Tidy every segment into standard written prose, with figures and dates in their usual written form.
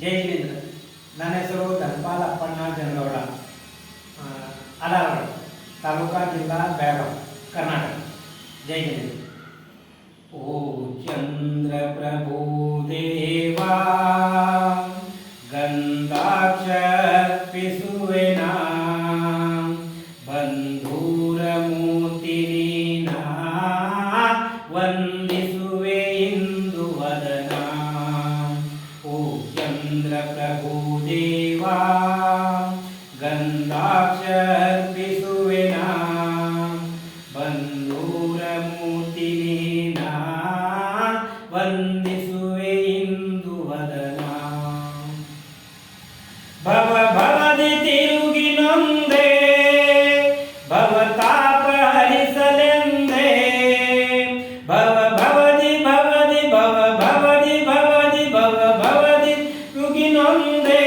ಜೈ ಜಿನೇಂದ್ರ. ನನ್ನ ಹೆಸರು ಧನ್ಪಾಲ್ ಅಪ್ಪಣ್ಣ ಜನಗೌಡ, ಅಲಾರವಾಡ ತಾಲೂಕಾ, ಜಿಲ್ಲಾ ಬೆಳಗಾವಿ, ಕರ್ನಾಟಕ. ಜೈ ಜಿನೇಂದ್ರ. ಓ ಚಂದ್ರ ಪ್ರಭು ದೇವಾ ಗಂಧಾಕ್ಷರ್ಪಿಸುವೆನಾ, ಬಂಧೂರ ಮೂರ್ತಿ ನೀನಾ ವಂದಿಸುವೆ ಇಂದು ವದನ. ಓ ಚಂದ್ರ ಪ್ರಭು ದೇವಾ ಗಂಧಾಕ್ಷರ್ಪಿಸುವೆನಾ, ಬಂಧೂರ ಮೂರ್ತಿ ನೀನಾ ವಂದಿಸುವೆ ಇಂದು ವದನ. ಭವ ಭವದಿ ತಿರುಗಿ ನೊಂದೆ, ಭವತಾಪ ಹರಿಸಲೆಂದೆ. ಭವ ಭವದಿ ಭವದಿ ಭವ ಭವದಿ ಭವದಿ ಭವ ಭವದಿ ತಿರುಗಿ ನೊಂದೆ,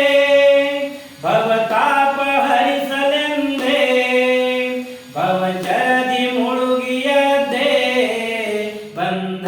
ಭವತಾಪ ಹರಿಸಲೆಂದೆ. ಭವಚರದಿ ಮುಳುಗಿಯದ್ದೇ ಬಂಧ